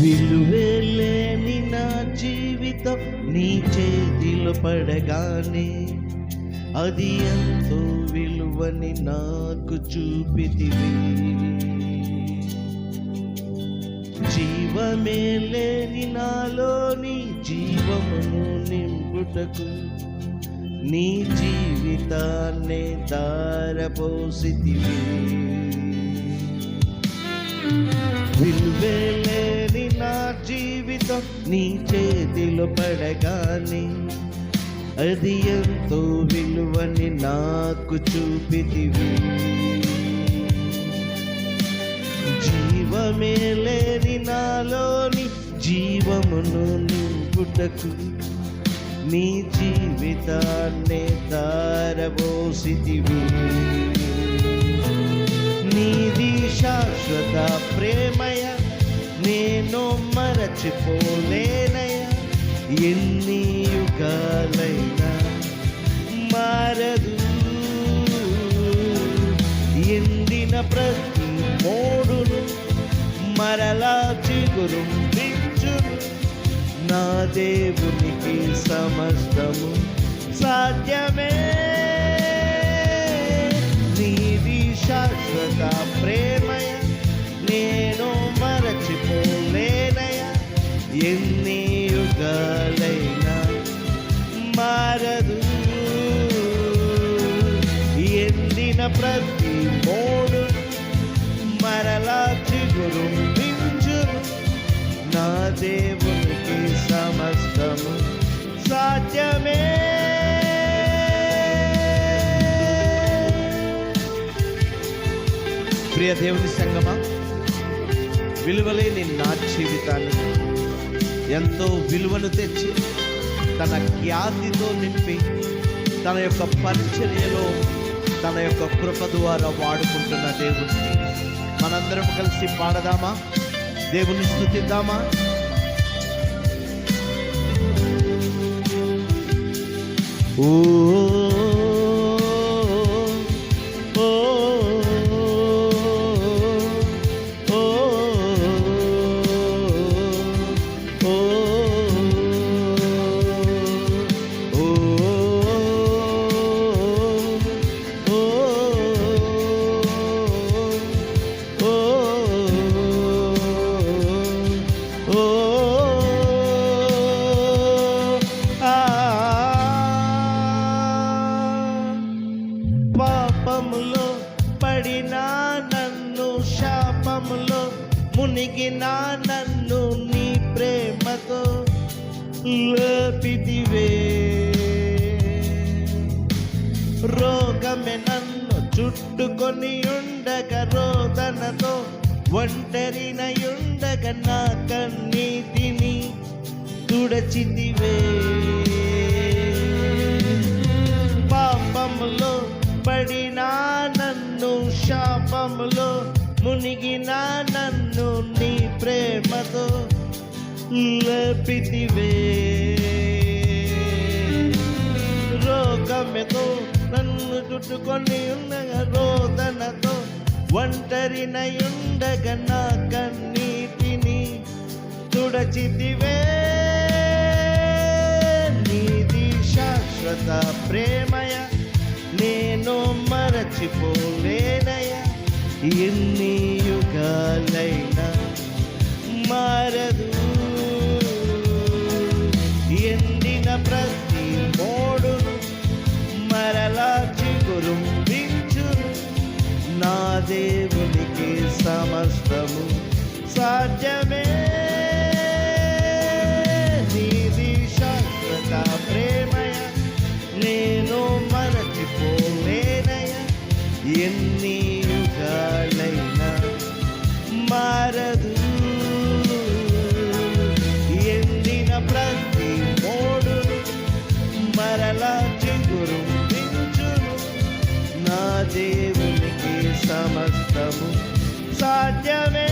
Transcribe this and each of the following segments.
విలువేలేని నా జీవితం నీ చేతిలో పడగానే అది ఎంతో విలువని నాకు చూపితివి. జీవమే లేని నాలోని జీవమును నింపుటకు నీ జీవితాన్నే ధారపోసితివి. విలువే లేని నా జీవితం నీ చేతిలో పడగానే అది ఎంతో విలువని నాకు చూపితివి. జీవమే లేని నాలోని జీవమును నింపుటకు నీ జీవితాన్నే ధారపోసితివి. నీది శాశ్వత ప్రేమయ నేను మరచిపోలేనయ. ఎన్ని యుగాలైనా మారదు. ఎండిన ప్రతి మోడును మరలా చిగురించును. నా దేవునికి సమస్తము సాధ్యమే. నీది శాశ్వత ప్రేమయ నేను మరచిపోలేనయ. ఎన్ని యుగాలైనా మారదు. ఎండిన ప్రతి మోడు మరలా చిగురించును. నా దేవునికి సమస్తము సాధ్యమే. ప్రియ దేవుని సంగమా, విలువలేని నా జీవితాన్ని ఎంతో విలువను తెచ్చి తన ఖ్యాతితో నింపి తన యొక్క పరిచర్యలో తన యొక్క కృప ద్వారా వాడుకుంటున్న దేవుడిని మనందరం కలిసి పాడదామా? దేవుని స్తుతిద్దామా? ఓ పాపములో పడినా నన్ను, శాపములో మునిగినా నన్ను నీ ప్రేమతో లేపితివే. రోగమే నన్ను చుట్టుకొని ఉండగా రోదనతో ఒంటరినయుండగా నా కన్నీటిని తుడచితివే. పాపములో పడినా నన్ను, శాపములో మునిగినా నన్ను నీ ప్రేమతో లేపితివే. రోగముతో నన్ను చుట్టుకొని ఉండగా రోదనతో ఒంటరినయుండగా నా కన్నీటిని తుడచితివే. నీది శాశ్వత ప్రేమయ నేను మరచిపోలేనయ. ఎన్ని యుగాలైనా మారదు. ఎండిన ప్రతి మోడును మరలా చిగురించును. నా దేవునికి సమస్తము సాధ్యమే. నీది శాశ్వత ప్రేమయ నేను మరచిపోలేనయ. ఎన్ని యుగాలైనా మారదు. ఎండిన ప్రతి మోడును మరలా చిగురించును. నా దేవునికి సమస్తము సాధ్యమే.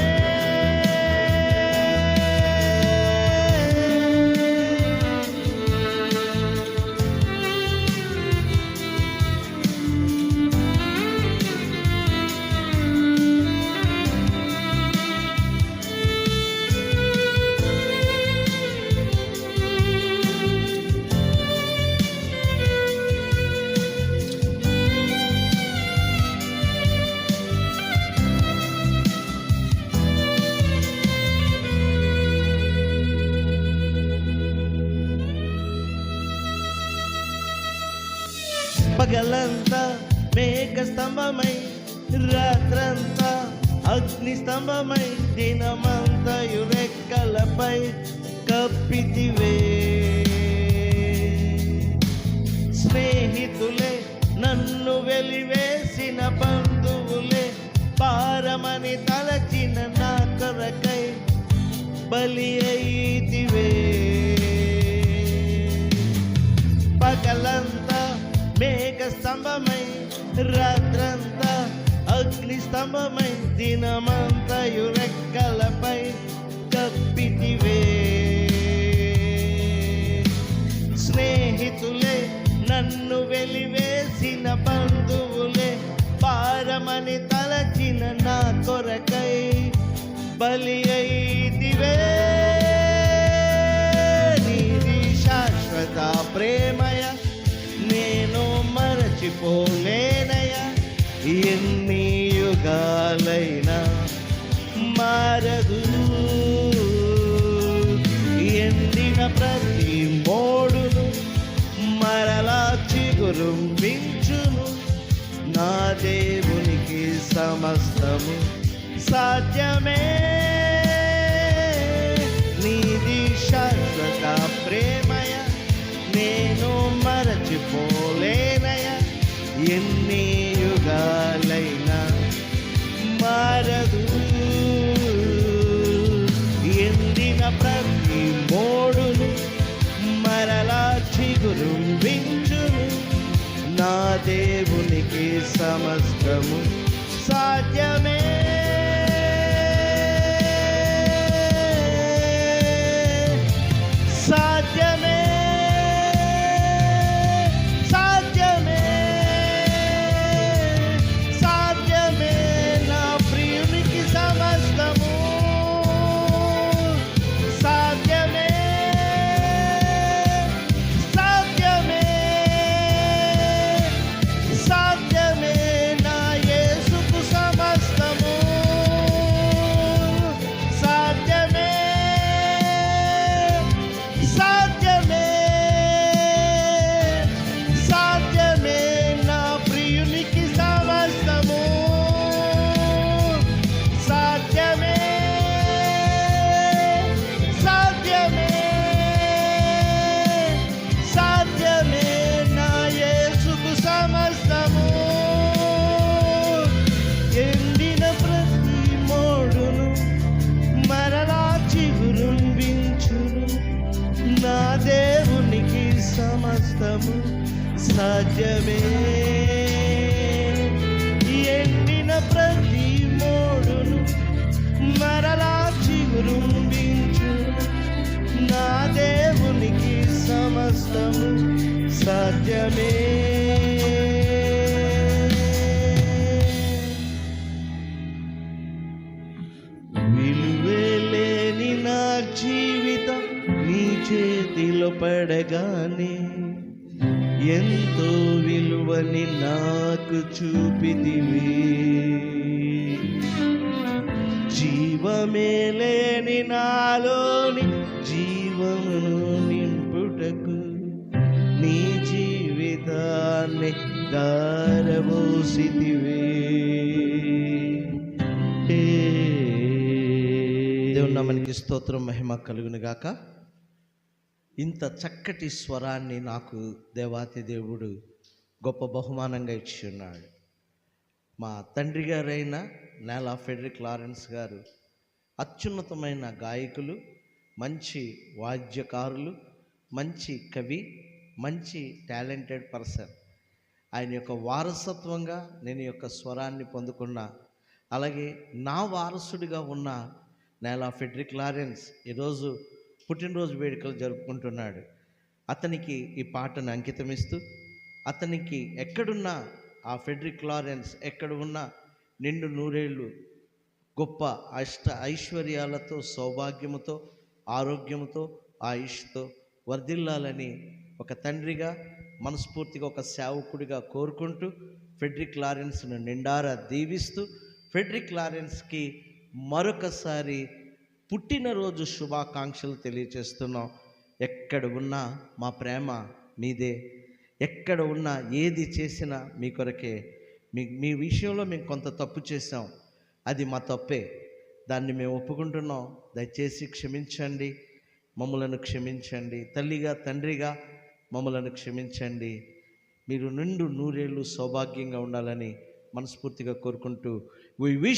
స్తంభమై రాత్రంతా అగ్ని స్తంభమై దినమంతయు రెక్కలపై కప్పితివే. స్నేహితులే నన్ను వెలివేసిన బంధువులే భారమని తలచిన నా కొరకై బలి అయితివే. పగలంతా మేఘ స్తంభమై రాత్రంతా అగ్ని స్తంభమై దినమంతయు రెక్కలపై కప్పితివే. స్నేహితులే నన్ను వెలివేసిన బంధువులే భారమని తలచిన నా కొరకై బలి అయితివే. నీది శాశ్వత ప్రేమయ నేను మరచిపోలేనయ. ఎన్ని యుగాలైనా మారదు. ఎండిన ప్రతి మోడును మరలా చిగురించును. నా దేవునికి సమస్తము సాధ్యమే. నీది శాశ్వత ప్రేమయ నేను మరచిపోలేనయ. ఎన్ని యుగాలైనా మారదు. ఎండిన ప్రతి మోడును మరలా చిగురించును. నా దేవునికి సమస్తము సాధ్యమే. సాధ్యమే సాధ్యమే సాధ్యమే నా ప్రియునికి సమస్తము సాధ్యమే. సాధ్యమే సాధ్యమే నా యేసుకు సమస్తము సాధ్యమే. సాధ్యమే సాధ్యమే నా ప్రియునికి సమస్తము సాధ్యమే. సాధ్యమే సాధ్యమే నా యేసుకు సమస్తము. ఎండిన ప్రతి మోడును మరలా చిగురించును. నా దేవునికి సమస్తము సాధ్యమే. ఎండిన ప్రతి మోడును మరలా చిగురించును. నా దేవునికి సమస్తము సాధ్యమే. విలువేలేని నా జీవితం నీ చేతిలో పడగానే ఎంతో విలువని నాకు చూపితివి. జీవమే లేని నాలోని జీవమును నింపుటకు నీ జీవితాన్ని దారబోసితివే. దేవుని నామానికి స్తోత్రం మహిమ కలుగును గాక. ఇంత చక్కటి స్వరాన్ని నాకు దేవాతి దేవుడు గొప్ప బహుమానంగా ఇచ్చి ఉన్నాడు. మా తండ్రి గారైన నేల ఫెడరిక్ లారెన్స్ గారు అత్యున్నతమైన గాయకులు, మంచి వాద్యకారులు, మంచి కవి, మంచి టాలెంటెడ్ పర్సన్. ఆయన యొక్క వారసత్వంగా నేను యొక్క స్వరాన్ని పొందుకున్నా. అలాగే నా వారసుడిగా ఉన్న నేల ఫెడరిక్ లారెన్స్ ఈరోజు పుట్టినరోజు వేడుకలు జరుపుకుంటున్నాడు. అతనికి ఈ పాటను అంకితమిస్తూ, అతనికి ఎక్కడున్నా ఆ ఫెడరిక్ లారెన్స్ ఎక్కడ ఉన్నా నిండు నూరేళ్ళు గొప్ప ఐశ్వర్యాలతో, సౌభాగ్యముతో, ఆరోగ్యముతో, ఆయుష్తో వర్ధిల్లాలని ఒక తండ్రిగా మనస్ఫూర్తిగా ఒక సేవకుడిగా కోరుకుంటూ ఫెడరిక్ లారెన్స్ను నిండారా దీవిస్తూ ఫెడరిక్ లారెన్స్కి మరొకసారి పుట్టినరోజు శుభాకాంక్షలు తెలియజేస్తున్నాం. ఎక్కడ ఉన్నా మా ప్రేమ మీదే, ఎక్కడ ఉన్నా ఏది చేసినా మీ కొరకే. మీ విషయంలో మేము కొంత తప్పు చేసాం, అది మా తప్పే, దాన్ని మేము ఒప్పుకుంటున్నాం. దయచేసి క్షమించండి, మమ్మలను క్షమించండి. తల్లిగా తండ్రిగా మమ్మలను క్షమించండి. మీరు నిండు నూరేళ్ళు సౌభాగ్యంగా ఉండాలని మనస్ఫూర్తిగా కోరుకుంటూ